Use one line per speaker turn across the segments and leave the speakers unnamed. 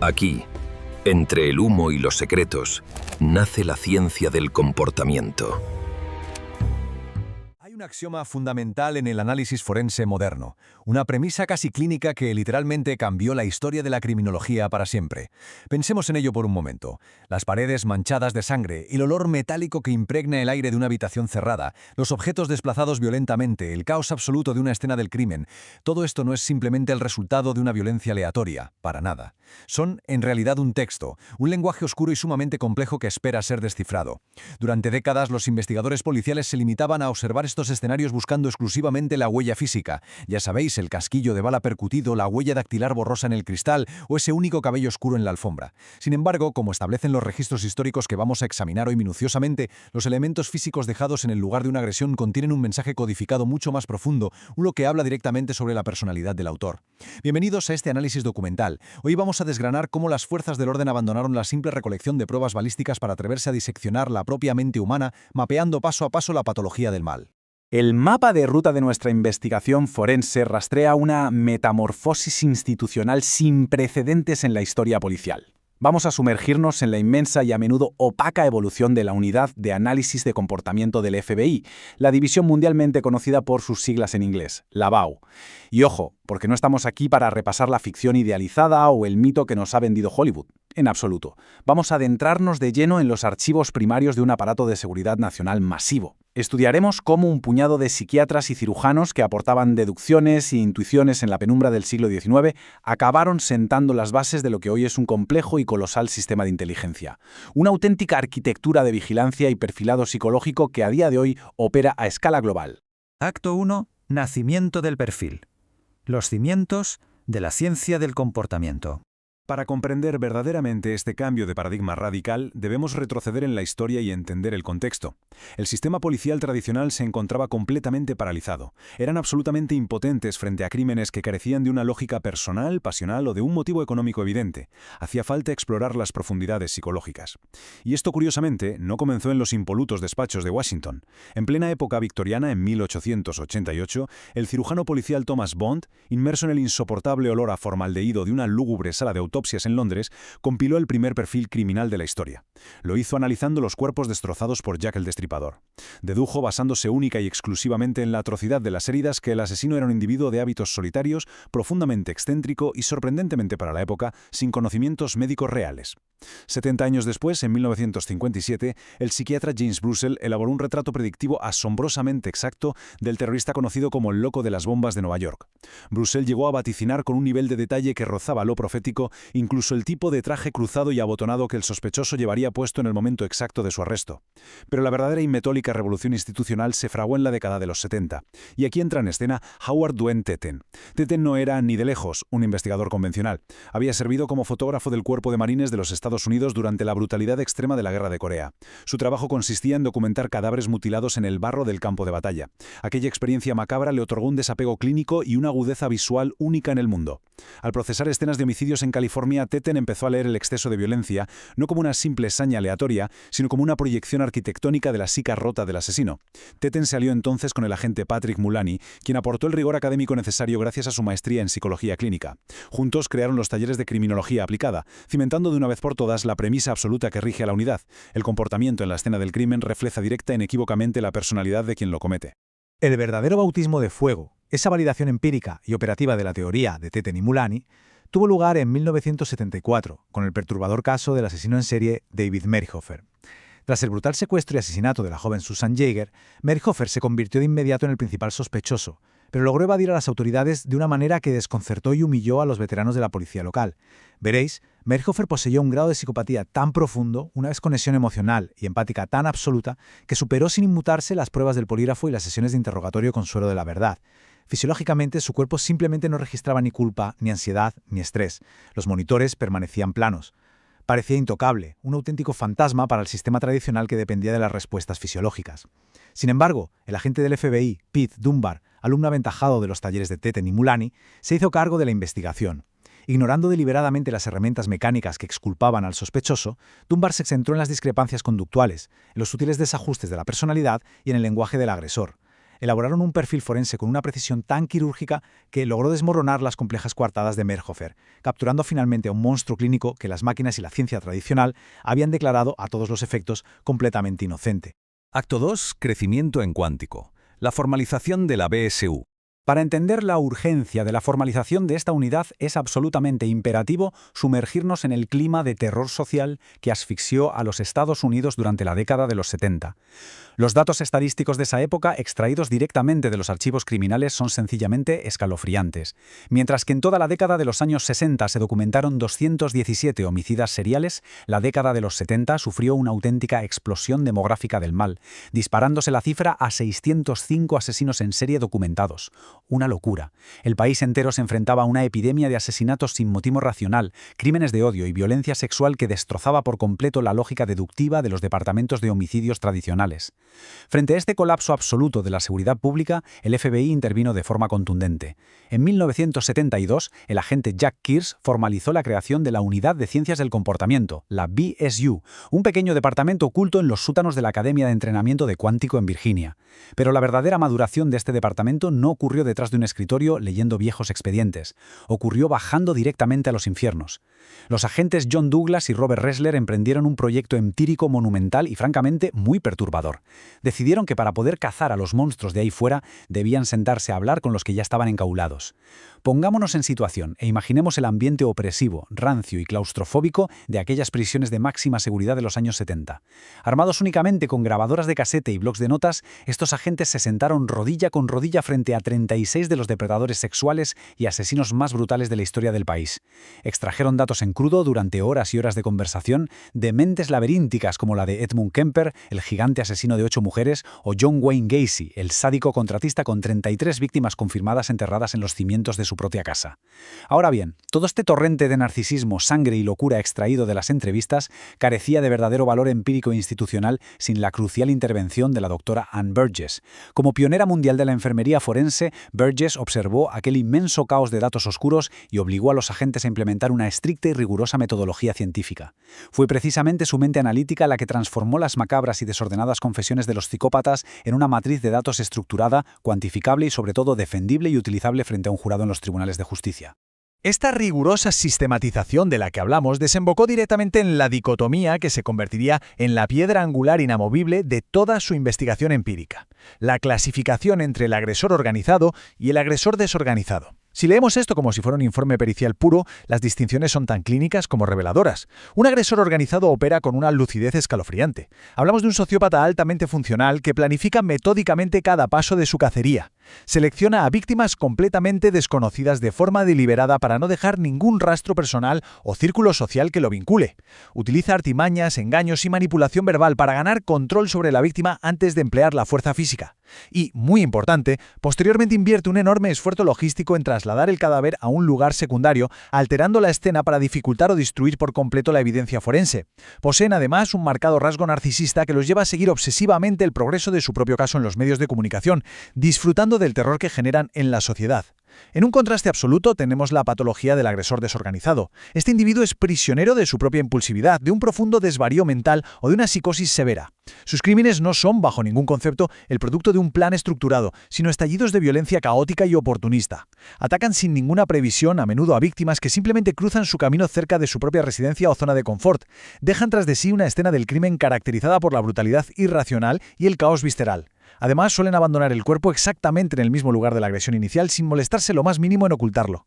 Aquí, entre el humo y los secretos, nace la ciencia del comportamiento.
Hay un axioma fundamental en el análisis forense moderno, una premisa casi clínica que literalmente cambió la historia de la criminología para siempre. Pensemos en ello por un momento. Las paredes manchadas de sangre, el olor metálico que impregna el aire de una habitación cerrada, los objetos desplazados violentamente, el caos absoluto de una escena del crimen, todo esto no es simplemente el resultado de una violencia aleatoria, para nada. Son, en realidad, un texto, un lenguaje oscuro y sumamente complejo que espera ser descifrado. Durante décadas, los investigadores policiales se limitaban a observar estos escenarios buscando exclusivamente la huella física. Ya sabéis, el casquillo de bala percutido, la huella dactilar borrosa en el cristal o ese único cabello oscuro en la alfombra. Sin embargo, como establecen los registros históricos que vamos a examinar hoy minuciosamente, los elementos físicos dejados en el lugar de una agresión contienen un mensaje codificado mucho más profundo, uno que habla directamente sobre la personalidad del autor. Bienvenidos a este análisis documental. Hoy vamos a desgranar cómo las fuerzas del orden abandonaron la simple recolección de pruebas balísticas para atreverse a diseccionar la propia mente humana, mapeando paso a paso la patología del mal.
El mapa de ruta de nuestra investigación forense rastrea una metamorfosis institucional sin precedentes en la historia policial. Vamos a sumergirnos en la inmensa y a menudo opaca evolución de la Unidad de Análisis de Comportamiento del FBI, la división mundialmente conocida por sus siglas en inglés, la BAU. Y ojo, porque no estamos aquí para repasar la ficción idealizada o el mito que nos ha vendido Hollywood. En absoluto. Vamos a adentrarnos de lleno en los archivos primarios de un aparato de seguridad nacional masivo. Estudiaremos cómo un puñado de psiquiatras y cirujanos que aportaban deducciones e intuiciones en la penumbra del siglo XIX acabaron sentando las bases de lo que hoy es un complejo y colosal sistema de inteligencia. Una auténtica arquitectura de vigilancia y perfilado psicológico que a día de hoy opera a escala global.
Acto 1. Nacimiento del perfil. Los cimientos de la ciencia del comportamiento.
Para comprender verdaderamente este cambio de paradigma radical, debemos retroceder en la historia y entender el contexto. El sistema policial tradicional se encontraba completamente paralizado. Eran absolutamente impotentes frente a crímenes que carecían de una lógica personal, pasional o de un motivo económico evidente. Hacía falta explorar las profundidades psicológicas. Y esto, curiosamente, no comenzó en los impolutos despachos de Washington. En plena época victoriana, en 1888, el cirujano policial Thomas Bond, inmerso en el insoportable olor a formaldehído de una lúgubre sala de autopsias en Londres, compiló el primer perfil criminal de la historia. Lo hizo analizando los cuerpos destrozados por Jack el Destripador. Dedujo, basándose única y exclusivamente en la atrocidad de las heridas, que el asesino era un individuo de hábitos solitarios, profundamente excéntrico y, sorprendentemente para la época, sin conocimientos médicos reales. 70 años después, en 1957, el psiquiatra James Brussel elaboró un retrato predictivo asombrosamente exacto del terrorista conocido como el loco de las bombas de Nueva York. Brussel llegó a vaticinar con un nivel de detalle que rozaba lo profético incluso el tipo de traje cruzado y abotonado que el sospechoso llevaría puesto en el momento exacto de su arresto. Pero la verdadera y metódica revolución institucional se fraguó en la década de los 70, y aquí entra en escena Howard Dwayne Tetten. Tetten no era ni de lejos un investigador convencional. Había servido como fotógrafo del Cuerpo de Marines de los Estados Unidos durante la brutalidad extrema de la Guerra de Corea. Su trabajo consistía en documentar cadáveres mutilados en el barro del campo de batalla. Aquella experiencia macabra le otorgó un desapego clínico y una agudeza visual única en el mundo. Al procesar escenas de homicidios en California, Tetten empezó a leer el exceso de violencia no como una simple saña aleatoria, sino como una proyección arquitectónica de la psique rota del asesino. Tetten se alió entonces con el agente Patrick Mullaney, quien aportó el rigor académico necesario gracias a su maestría en psicología clínica. Juntos crearon los talleres de criminología aplicada, cimentando de una vez por todas la premisa absoluta que rige a la unidad. El comportamiento en la escena del crimen refleja directa e inequívocamente la personalidad de quien lo comete.
El verdadero bautismo de fuego, esa validación empírica y operativa de la teoría de Tetten y Mullaney, tuvo lugar en 1974, con el perturbador caso del asesino en serie David Meyerhofer. Tras el brutal secuestro y asesinato de la joven Susan Jaeger, Meyerhofer se convirtió de inmediato en el principal sospechoso, pero logró evadir a las autoridades de una manera que desconcertó y humilló a los veteranos de la policía local. Veréis, Meyerhofer poseía un grado de psicopatía tan profundo, una desconexión emocional y empática tan absoluta, que superó sin inmutarse las pruebas del polígrafo y las sesiones de interrogatorio con suero de la verdad. Fisiológicamente, su cuerpo simplemente no registraba ni culpa, ni ansiedad, ni estrés. Los monitores permanecían planos. Parecía intocable, un auténtico fantasma para el sistema tradicional que dependía de las respuestas fisiológicas. Sin embargo, el agente del FBI, Pete Dunbar, alumno aventajado de los talleres de Tetten y Mullaney, se hizo cargo de la investigación. Ignorando deliberadamente las herramientas mecánicas que exculpaban al sospechoso, Dunbar se centró en las discrepancias conductuales, en los sutiles desajustes de la personalidad y en el lenguaje del agresor. elaboraron un perfil forense con una precisión tan quirúrgica que logró desmoronar las complejas coartadas de Merhofer, capturando finalmente a un monstruo clínico que las máquinas y la ciencia tradicional habían declarado a todos los efectos completamente inocente.
Acto 2. Crecimiento en cuántico. La formalización de la BSU.
Para entender la urgencia de la formalización de esta unidad es absolutamente imperativo sumergirnos en el clima de terror social que asfixió a los Estados Unidos durante la década de los 70. Los datos estadísticos de esa época, extraídos directamente de los archivos criminales, son sencillamente escalofriantes. Mientras que en toda la década de los años 60 se documentaron 217 homicidas seriales, la década de los 70 sufrió una auténtica explosión demográfica del mal, disparándose la cifra a 605 asesinos en serie documentados. Una locura. El país entero se enfrentaba a una epidemia de asesinatos sin motivo racional, crímenes de odio y violencia sexual que destrozaba por completo la lógica deductiva de los departamentos de homicidios tradicionales. Frente a este colapso absoluto de la seguridad pública, el FBI intervino de forma contundente. En 1972, el agente Jack Kears formalizó la creación de la Unidad de Ciencias del Comportamiento, la BSU, un pequeño departamento oculto en los sótanos de la Academia de Entrenamiento de Cuántico en Virginia. Pero la verdadera maduración de este departamento no ocurrió detrás de un escritorio leyendo viejos expedientes. Ocurrió bajando directamente a los infiernos. Los agentes John Douglas y Robert Ressler emprendieron un proyecto empírico monumental y francamente muy perturbador. Decidieron que para poder cazar a los monstruos de ahí fuera debían sentarse a hablar con los que ya estaban encaulados. Pongámonos en situación e imaginemos el ambiente opresivo, rancio y claustrofóbico de aquellas prisiones de máxima seguridad de los años 70. Armados únicamente con grabadoras de casete y blocs de notas, estos agentes se sentaron rodilla con rodilla frente a 36 de los depredadores sexuales y asesinos más brutales de la historia del país. Extrajeron datos en crudo durante horas y horas de conversación de mentes laberínticas como la de Edmund Kemper, el gigante asesino de 8 mujeres, o John Wayne Gacy, el sádico contratista con 33 víctimas confirmadas enterradas en los cimientos de su propia casa. Ahora bien, todo este torrente de narcisismo, sangre y locura extraído de las entrevistas carecía de verdadero valor empírico e institucional sin la crucial intervención de la doctora Ann Burgess. Como pionera mundial de la enfermería forense, Burgess observó aquel inmenso caos de datos oscuros y obligó a los agentes a implementar una estricta y rigurosa metodología científica. Fue precisamente su mente analítica la que transformó las macabras y desordenadas confesiones de los psicópatas en una matriz de datos estructurada, cuantificable y sobre todo defendible y utilizable frente a un jurado en los tribunales de justicia.
Esta rigurosa sistematización de la que hablamos desembocó directamente en la dicotomía que se convertiría en la piedra angular inamovible de toda su investigación empírica: la clasificación entre el agresor organizado y el agresor desorganizado. Si leemos esto como si fuera un informe pericial puro, las distinciones son tan clínicas como reveladoras. Un agresor organizado opera con una lucidez escalofriante. Hablamos de un sociópata altamente funcional que planifica metódicamente cada paso de su cacería. Selecciona a víctimas completamente desconocidas de forma deliberada para no dejar ningún rastro personal o círculo social que lo vincule. Utiliza artimañas, engaños y manipulación verbal para ganar control sobre la víctima antes de emplear la fuerza física. Y, muy importante, posteriormente invierte un enorme esfuerzo logístico en trasladar el cadáver a un lugar secundario, alterando la escena para dificultar o destruir por completo la evidencia forense. Poseen además un marcado rasgo narcisista que los lleva a seguir obsesivamente el progreso de su propio caso en los medios de comunicación, disfrutando del terror que generan en la sociedad. En un contraste absoluto tenemos la patología del agresor desorganizado. Este individuo es prisionero de su propia impulsividad, de un profundo desvarío mental o de una psicosis severa. Sus crímenes no son, bajo ningún concepto, el producto de un plan estructurado, sino estallidos de violencia caótica y oportunista. Atacan sin ninguna previsión, a menudo a víctimas que simplemente cruzan su camino cerca de su propia residencia o zona de confort. Dejan tras de sí una escena del crimen caracterizada por la brutalidad irracional y el caos visceral. Además, suelen abandonar el cuerpo exactamente en el mismo lugar de la agresión inicial sin molestarse lo más mínimo en ocultarlo.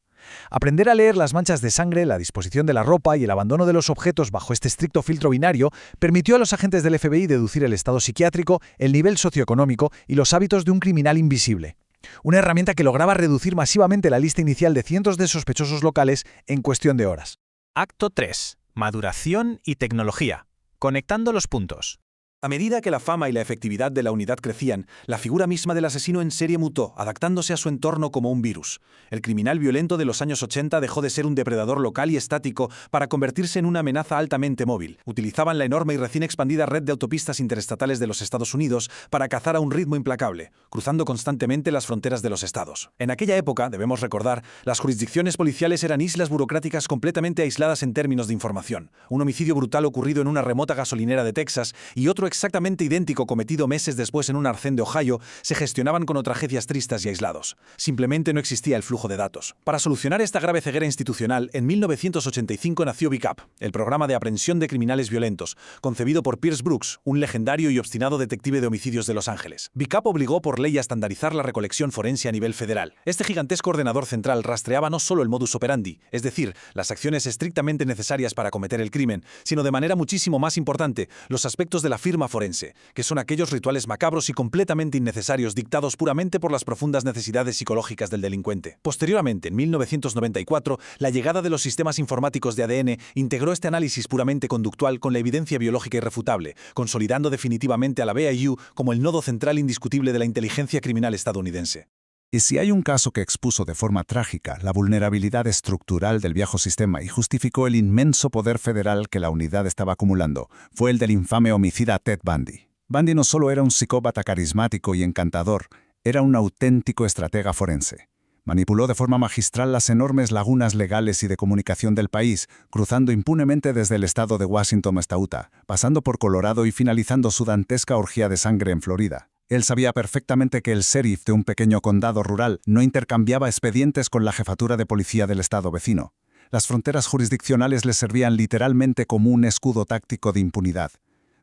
Aprender a leer las manchas de sangre, la disposición de la ropa y el abandono de los objetos bajo este estricto filtro binario permitió a los agentes del FBI deducir el estado psiquiátrico, el nivel socioeconómico y los hábitos de un criminal invisible. Una herramienta que lograba reducir masivamente la lista inicial de cientos de sospechosos locales en cuestión de horas.
Acto 3. Maduración y tecnología. Conectando los puntos.
A medida que la fama y la efectividad de la unidad crecían, la figura misma del asesino en serie mutó, adaptándose a su entorno como un virus. El criminal violento de los años 80 dejó de ser un depredador local y estático para convertirse en una amenaza altamente móvil. Utilizaban la enorme y recién expandida red de autopistas interestatales de los Estados Unidos para cazar a un ritmo implacable, cruzando constantemente las fronteras de los estados. En aquella época, debemos recordar, las jurisdicciones policiales eran islas burocráticas completamente aisladas en términos de información. Un homicidio brutal ocurrido en una remota gasolinera de Texas y otro exactamente idéntico cometido meses después en un arcén de Ohio se gestionaban con tragedias tristes y aislados. Simplemente no existía el flujo de datos. Para solucionar esta grave ceguera institucional, en 1985 nació BICAP, el programa de aprehensión de criminales violentos, concebido por Pierce Brooks, un legendario y obstinado detective de homicidios de Los Ángeles. BICAP obligó por ley a estandarizar la recolección forense a nivel federal. Este gigantesco ordenador central rastreaba no solo el modus operandi, es decir, las acciones estrictamente necesarias para cometer el crimen, sino de manera muchísimo más importante, los aspectos de la firma forense, que son aquellos rituales macabros y completamente innecesarios dictados puramente por las profundas necesidades psicológicas del delincuente. Posteriormente, en 1994, la llegada de los sistemas informáticos de ADN integró este análisis puramente conductual con la evidencia biológica irrefutable, consolidando definitivamente a la BIU como el nodo central indiscutible de la inteligencia criminal estadounidense.
Y si hay un caso que expuso de forma trágica la vulnerabilidad estructural del viejo sistema y justificó el inmenso poder federal que la unidad estaba acumulando, fue el del infame homicida Ted Bundy. Bundy no solo era un psicópata carismático y encantador, era un auténtico estratega forense. Manipuló de forma magistral las enormes lagunas legales y de comunicación del país, cruzando impunemente desde el estado de Washington hasta Utah, pasando por Colorado y finalizando su dantesca orgía de sangre en Florida. Él sabía perfectamente que el sheriff de un pequeño condado rural no intercambiaba expedientes con la jefatura de policía del estado vecino. Las fronteras jurisdiccionales le servían literalmente como un escudo táctico de impunidad.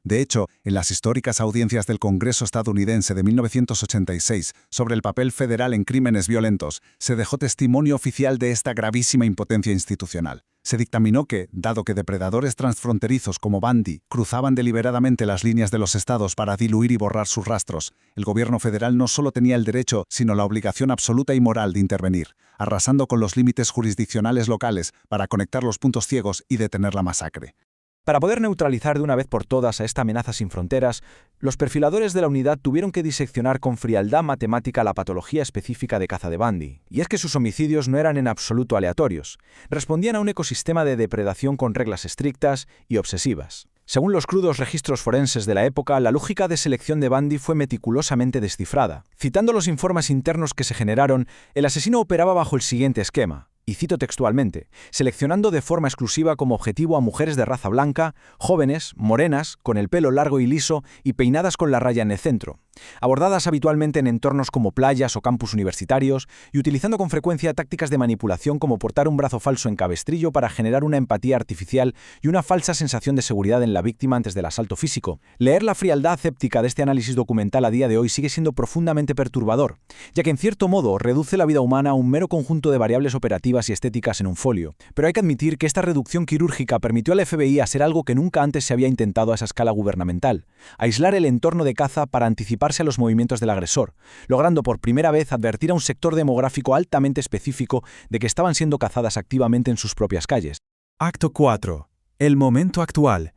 De hecho, en las históricas audiencias del Congreso estadounidense de 1986 sobre el papel federal en crímenes violentos, se dejó testimonio oficial de esta gravísima impotencia institucional. Se dictaminó que, dado que depredadores transfronterizos como Bundy cruzaban deliberadamente las líneas de los estados para diluir y borrar sus rastros, el gobierno federal no solo tenía el derecho, sino la obligación absoluta y moral de intervenir, arrasando con los límites jurisdiccionales locales para conectar los puntos ciegos y detener la masacre.
Para poder neutralizar de una vez por todas a esta amenaza sin fronteras, los perfiladores de la unidad tuvieron que diseccionar con frialdad matemática la patología específica de caza de Bundy. Y es que sus homicidios no eran en absoluto aleatorios, respondían a un ecosistema de depredación con reglas estrictas y obsesivas. Según los crudos registros forenses de la época, la lógica de selección de Bundy fue meticulosamente descifrada. Citando los informes internos que se generaron, el asesino operaba bajo el siguiente esquema. Y cito textualmente, seleccionando de forma exclusiva como objetivo a mujeres de raza blanca, jóvenes, morenas, con el pelo largo y liso y peinadas con la raya en el centro, abordadas habitualmente en entornos como playas o campus universitarios y utilizando con frecuencia tácticas de manipulación como portar un brazo falso en cabestrillo para generar una empatía artificial y una falsa sensación de seguridad en la víctima antes del asalto físico. Leer la frialdad escéptica de este análisis documental a día de hoy sigue siendo profundamente perturbador, ya que en cierto modo reduce la vida humana a un mero conjunto de variables operativas y estéticas en un folio. Pero hay que admitir que esta reducción quirúrgica permitió al FBI hacer algo que nunca antes se había intentado a esa escala gubernamental: aislar el entorno de caza para anticiparse a los movimientos del agresor, logrando por primera vez advertir a un sector demográfico altamente específico de que estaban siendo cazadas activamente en sus propias calles.
Acto 4. El momento actual.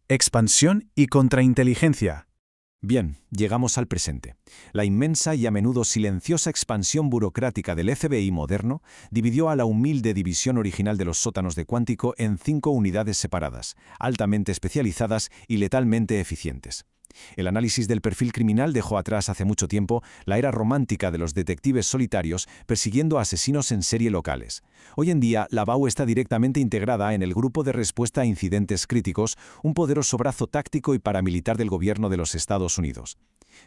Expansión y contrainteligencia.
Bien, llegamos al presente. La inmensa y a menudo silenciosa expansión burocrática del FBI moderno dividió a la humilde división original de los sótanos de Quantico en 5 unidades separadas, altamente especializadas y letalmente eficientes. El análisis del perfil criminal dejó atrás hace mucho tiempo la era romántica de los detectives solitarios persiguiendo a asesinos en serie locales. Hoy en día, la BAU está directamente integrada en el Grupo de Respuesta a Incidentes Críticos, un poderoso brazo táctico y paramilitar del gobierno de los Estados Unidos.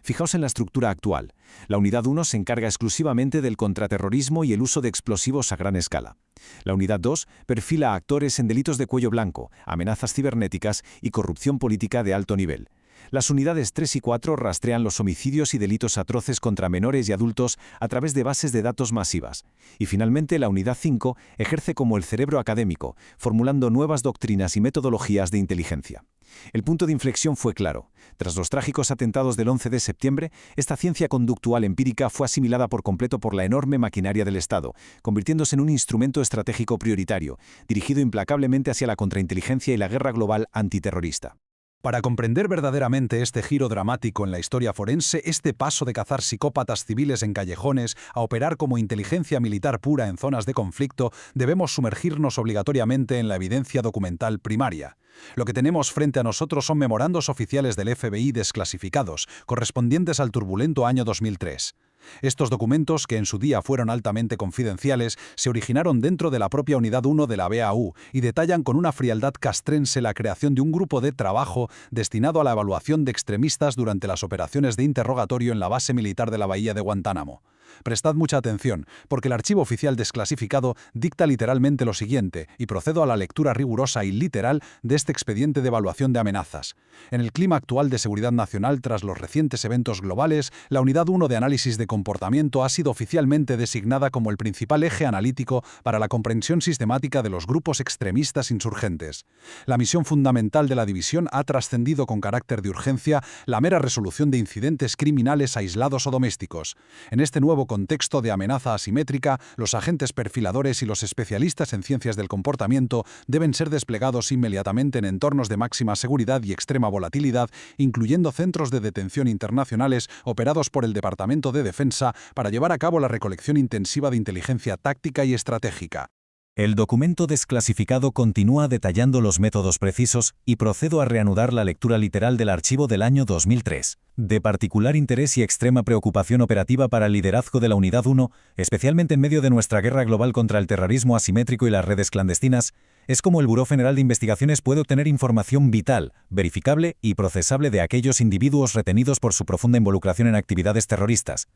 Fijaos en la estructura actual. La Unidad 1 se encarga exclusivamente del contraterrorismo y el uso de explosivos a gran escala. La Unidad 2 perfila a actores en delitos de cuello blanco, amenazas cibernéticas y corrupción política de alto nivel. Las unidades 3 y 4 rastrean los homicidios y delitos atroces contra menores y adultos a través de bases de datos masivas. Y finalmente, la Unidad 5 ejerce como el cerebro académico, formulando nuevas doctrinas y metodologías de inteligencia. El punto de inflexión fue claro. Tras los trágicos atentados del 11 de septiembre, esta ciencia conductual empírica fue asimilada por completo por la enorme maquinaria del Estado, convirtiéndose en un instrumento estratégico prioritario, dirigido implacablemente hacia la contrainteligencia y la guerra global antiterrorista.
Para comprender verdaderamente este giro dramático en la historia forense, este paso de cazar psicópatas civiles en callejones a operar como inteligencia militar pura en zonas de conflicto, debemos sumergirnos obligatoriamente en la evidencia documental primaria. Lo que tenemos frente a nosotros son memorandos oficiales del FBI desclasificados, correspondientes al turbulento año 2003. Estos documentos, que en su día fueron altamente confidenciales, se originaron dentro de la propia Unidad 1 de la BAU y detallan con una frialdad castrense la creación de un grupo de trabajo destinado a la evaluación de extremistas durante las operaciones de interrogatorio en la base militar de la bahía de Guantánamo. Prestad mucha atención, porque el archivo oficial desclasificado dicta literalmente lo siguiente, y procedo a la lectura rigurosa y literal de este expediente de evaluación de amenazas. En el clima actual de seguridad nacional tras los recientes eventos globales, la Unidad 1 de Análisis de Comportamiento ha sido oficialmente designada como el principal eje analítico para la comprensión sistemática de los grupos extremistas insurgentes. La misión fundamental de la división ha trascendido con carácter de urgencia la mera resolución de incidentes criminales aislados o domésticos. En este nuevo contexto de amenaza asimétrica, los agentes perfiladores y los especialistas en ciencias del comportamiento deben ser desplegados inmediatamente en entornos de máxima seguridad y extrema volatilidad, incluyendo centros de detención internacionales operados por el Departamento de Defensa para llevar a cabo la recolección intensiva de inteligencia táctica y estratégica.
El documento desclasificado continúa detallando los métodos precisos y procedo a reanudar la lectura literal del archivo del año 2003. De particular interés y extrema preocupación operativa para el liderazgo de la Unidad 1, especialmente en medio de nuestra guerra global contra el terrorismo asimétrico y las redes clandestinas, es cómo el Buró Federal de Investigaciones puede obtener información vital, verificable y procesable de aquellos individuos retenidos por su profunda involucración en actividades terroristas.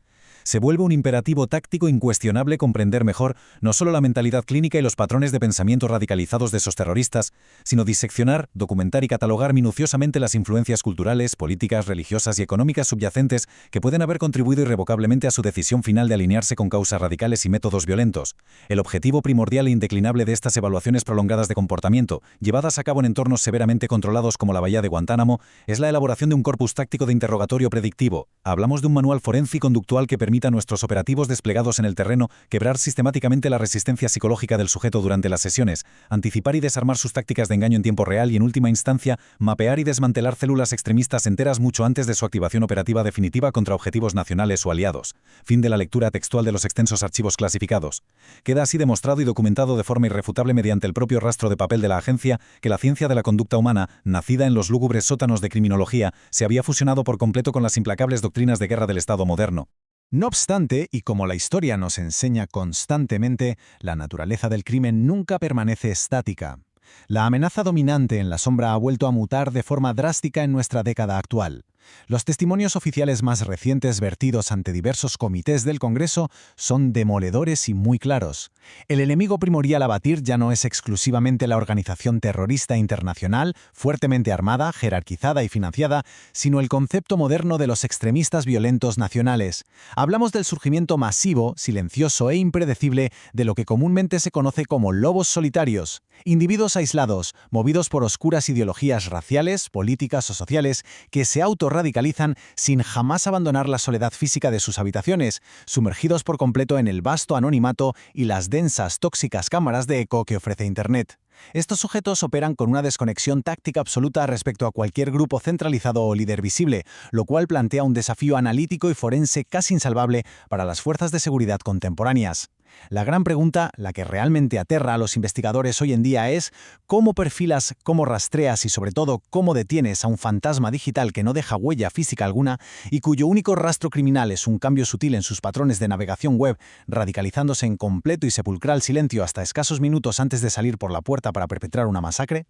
Se vuelve un imperativo táctico incuestionable comprender mejor no solo la mentalidad clínica y los patrones de pensamiento radicalizados de esos terroristas, sino diseccionar, documentar y catalogar minuciosamente las influencias culturales, políticas, religiosas y económicas subyacentes que pueden haber contribuido irrevocablemente a su decisión final de alinearse con causas radicales y métodos violentos. El objetivo primordial e indeclinable de estas evaluaciones prolongadas de comportamiento, llevadas a cabo en entornos severamente controlados como la bahía de Guantánamo, es la elaboración de un corpus táctico de interrogatorio predictivo. Hablamos de un manual forense y conductual que permita a nuestros operativos desplegados en el terreno quebrar sistemáticamente la resistencia psicológica del sujeto durante las sesiones, anticipar y desarmar sus tácticas de engaño en tiempo real y, en última instancia, mapear y desmantelar células extremistas enteras mucho antes de su activación operativa definitiva contra objetivos nacionales o aliados. Fin de la lectura textual de los extensos archivos clasificados. Queda así demostrado y documentado de forma irrefutable mediante el propio rastro de papel de la agencia que la ciencia de la conducta humana, nacida en los lúgubres sótanos de criminología, se había fusionado por completo con las implacables doctrinas de guerra del Estado moderno.
No obstante, y como la historia nos enseña constantemente, la naturaleza del crimen nunca permanece estática. La amenaza dominante en la sombra ha vuelto a mutar de forma drástica en nuestra década actual. Los testimonios oficiales más recientes vertidos ante diversos comités del Congreso son demoledores y muy claros. El enemigo primordial a batir ya no es exclusivamente la organización terrorista internacional, fuertemente armada, jerarquizada y financiada, sino el concepto moderno de los extremistas violentos nacionales. Hablamos del surgimiento masivo, silencioso e impredecible de lo que comúnmente se conoce como lobos solitarios, individuos aislados, movidos por oscuras ideologías raciales, políticas o sociales, que se autorradicalizan sin jamás abandonar la soledad física de sus habitaciones, sumergidos por completo en el vasto anonimato y las densas, tóxicas cámaras de eco que ofrece Internet. Estos sujetos operan con una desconexión táctica absoluta respecto a cualquier grupo centralizado o líder visible, lo cual plantea un desafío analítico y forense casi insalvable para las fuerzas de seguridad contemporáneas. La gran pregunta, la que realmente aterra a los investigadores hoy en día es ¿cómo perfilas, cómo rastreas y sobre todo cómo detienes a un fantasma digital que no deja huella física alguna y cuyo único rastro criminal es un cambio sutil en sus patrones de navegación web, radicalizándose en completo y sepulcral silencio hasta escasos minutos antes de salir por la puerta para perpetrar una masacre?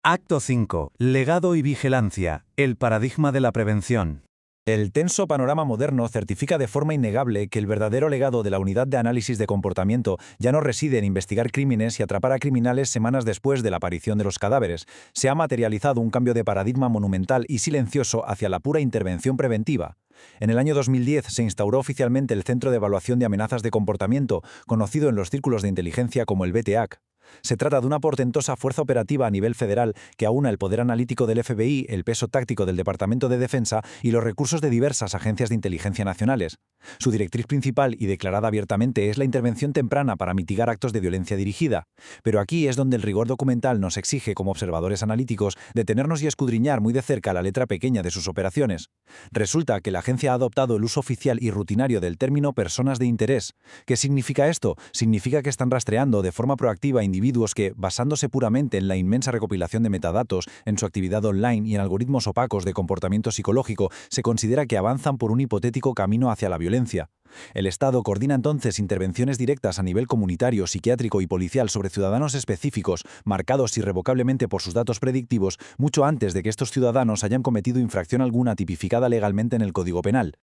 Acto 5. Legado y vigilancia. El paradigma de la prevención.
El tenso panorama moderno certifica de forma innegable que el verdadero legado de la Unidad de Análisis de Comportamiento ya no reside en investigar crímenes y atrapar a criminales semanas después de la aparición de los cadáveres. Se ha materializado un cambio de paradigma monumental y silencioso hacia la pura intervención preventiva. En el año 2010 se instauró oficialmente el Centro de Evaluación de Amenazas de Comportamiento, conocido en los círculos de inteligencia como el BTAC. Se trata de una portentosa fuerza operativa a nivel federal que aúna el poder analítico del FBI, el peso táctico del Departamento de Defensa y los recursos de diversas agencias de inteligencia nacionales. Su directriz principal y declarada abiertamente es la intervención temprana para mitigar actos de violencia dirigida. Pero aquí es donde el rigor documental nos exige, como observadores analíticos, detenernos y escudriñar muy de cerca la letra pequeña de sus operaciones. Resulta que la agencia ha adoptado el uso oficial y rutinario del término personas de interés. ¿Qué significa esto? Significa que están rastreando de forma proactiva individuos que, basándose puramente en la inmensa recopilación de metadatos, en su actividad online y en algoritmos opacos de comportamiento psicológico, se considera que avanzan por un hipotético camino hacia la violencia. El Estado coordina entonces intervenciones directas a nivel comunitario, psiquiátrico y policial sobre ciudadanos específicos, marcados irrevocablemente por sus datos predictivos, mucho antes de que estos ciudadanos hayan cometido infracción alguna tipificada legalmente en el Código Penal.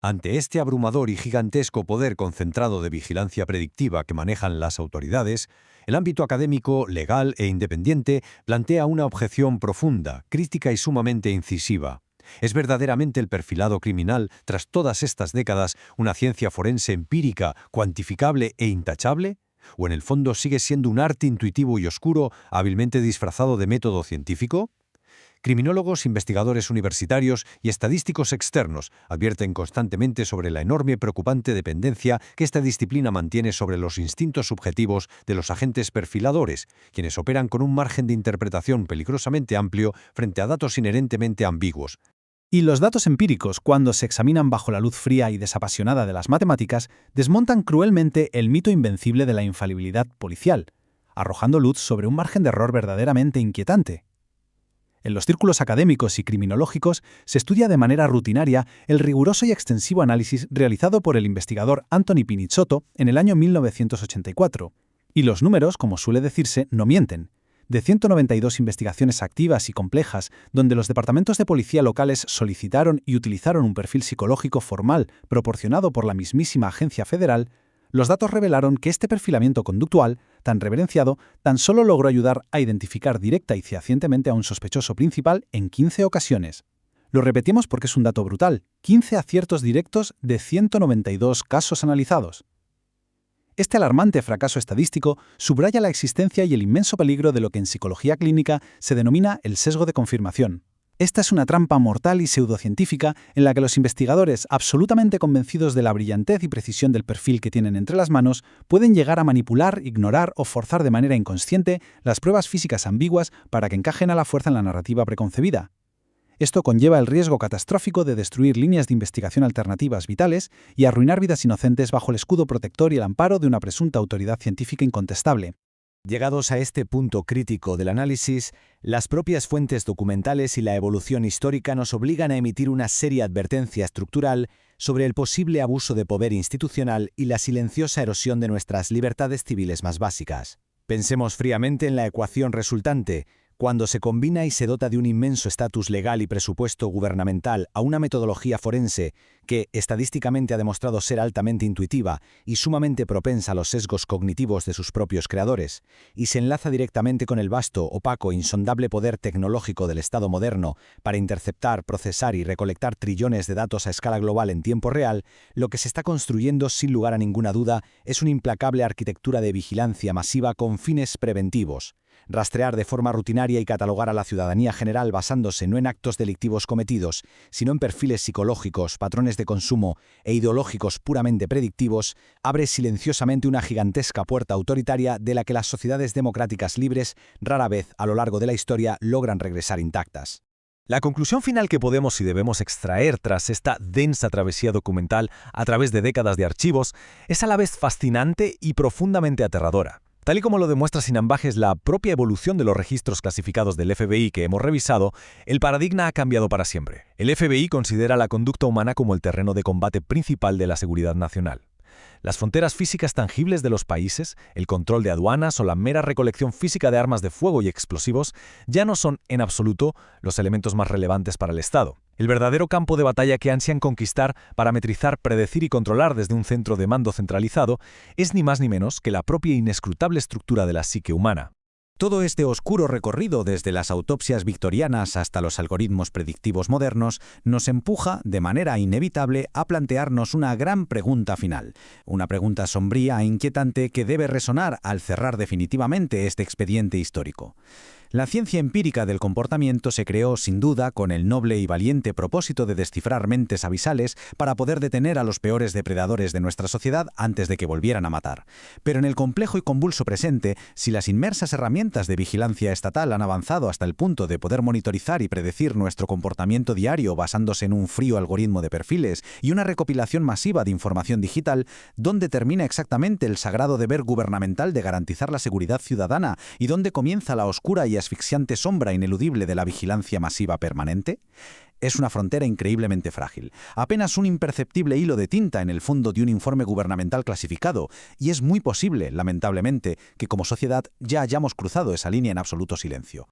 Ante este abrumador y gigantesco poder concentrado de vigilancia predictiva que manejan las autoridades, el ámbito académico, legal e independiente plantea una objeción profunda, crítica y sumamente incisiva. ¿Es verdaderamente el perfilado criminal, tras todas estas décadas, una ciencia forense empírica, cuantificable e intachable? ¿O en el fondo sigue siendo un arte intuitivo y oscuro, hábilmente disfrazado de método científico? Criminólogos, investigadores universitarios y estadísticos externos advierten constantemente sobre la enorme y preocupante dependencia que esta disciplina mantiene sobre los instintos subjetivos de los agentes perfiladores, quienes operan con un margen de interpretación peligrosamente amplio frente a datos inherentemente ambiguos.
Y los datos empíricos, cuando se examinan bajo la luz fría y desapasionada de las matemáticas, desmontan cruelmente el mito invencible de la infalibilidad policial, arrojando luz sobre un margen de error verdaderamente inquietante. En los círculos académicos y criminológicos se estudia de manera rutinaria el riguroso y extensivo análisis realizado por el investigador Anthony Pinizzotto en el año 1984. Y los números, como suele decirse, no mienten. De 192 investigaciones activas y complejas, donde los departamentos de policía locales solicitaron y utilizaron un perfil psicológico formal proporcionado por la mismísima agencia federal, los datos revelaron que este perfilamiento conductual, tan reverenciado, tan solo logró ayudar a identificar directa y fehacientemente a un sospechoso principal en 15 ocasiones. Lo repetimos porque es un dato brutal: 15 aciertos directos de 192 casos analizados. Este alarmante fracaso estadístico subraya la existencia y el inmenso peligro de lo que en psicología clínica se denomina el sesgo de confirmación. Esta es una trampa mortal y pseudocientífica en la que los investigadores, absolutamente convencidos de la brillantez y precisión del perfil que tienen entre las manos, pueden llegar a manipular, ignorar o forzar de manera inconsciente las pruebas físicas ambiguas para que encajen a la fuerza en la narrativa preconcebida. Esto conlleva el riesgo catastrófico de destruir líneas de investigación alternativas vitales y arruinar vidas inocentes bajo el escudo protector y el amparo de una presunta autoridad científica incontestable.
Llegados a este punto crítico del análisis, las propias fuentes documentales y la evolución histórica nos obligan a emitir una seria advertencia estructural sobre el posible abuso de poder institucional y la silenciosa erosión de nuestras libertades civiles más básicas. Pensemos fríamente en la ecuación resultante. Cuando se combina y se dota de un inmenso estatus legal y presupuesto gubernamental a una metodología forense que estadísticamente ha demostrado ser altamente intuitiva y sumamente propensa a los sesgos cognitivos de sus propios creadores, y se enlaza directamente con el vasto, opaco e insondable poder tecnológico del Estado moderno para interceptar, procesar y recolectar trillones de datos a escala global en tiempo real, lo que se está construyendo sin lugar a ninguna duda es una implacable arquitectura de vigilancia masiva con fines preventivos. Rastrear de forma rutinaria y catalogar a la ciudadanía general basándose no en actos delictivos cometidos, sino en perfiles psicológicos, patrones de consumo e ideológicos puramente predictivos, abre silenciosamente una gigantesca puerta autoritaria de la que las sociedades democráticas libres rara vez a lo largo de la historia logran regresar intactas.
La conclusión final que podemos y debemos extraer tras esta densa travesía documental a través de décadas de archivos es a la vez fascinante y profundamente aterradora. Tal y como lo demuestra sin ambajes la propia evolución de los registros clasificados del FBI que hemos revisado, el paradigma ha cambiado para siempre. El FBI considera la conducta humana como el terreno de combate principal de la seguridad nacional. Las fronteras físicas tangibles de los países, el control de aduanas o la mera recolección física de armas de fuego y explosivos ya no son, en absoluto, los elementos más relevantes para el Estado. El verdadero campo de batalla que ansian conquistar, parametrizar, predecir y controlar desde un centro de mando centralizado es ni más ni menos que la propia inescrutable estructura de la psique humana.
Todo este oscuro recorrido desde las autopsias victorianas hasta los algoritmos predictivos modernos nos empuja, de manera inevitable, a plantearnos una gran pregunta final. Una pregunta sombría e inquietante que debe resonar al cerrar definitivamente este expediente histórico. La ciencia empírica del comportamiento se creó, sin duda, con el noble y valiente propósito de descifrar mentes abisales para poder detener a los peores depredadores de nuestra sociedad antes de que volvieran a matar. Pero en el complejo y convulso presente, si las inmersas herramientas de vigilancia estatal han avanzado hasta el punto de poder monitorizar y predecir nuestro comportamiento diario basándose en un frío algoritmo de perfiles y una recopilación masiva de información digital, ¿dónde termina exactamente el sagrado deber gubernamental de garantizar la seguridad ciudadana y dónde comienza la oscura y asfixiante sombra ineludible de la vigilancia masiva permanente? Es una frontera increíblemente frágil, apenas un imperceptible hilo de tinta en el fondo de un informe gubernamental clasificado, y es muy posible, lamentablemente, que como sociedad ya hayamos cruzado esa línea en absoluto silencio.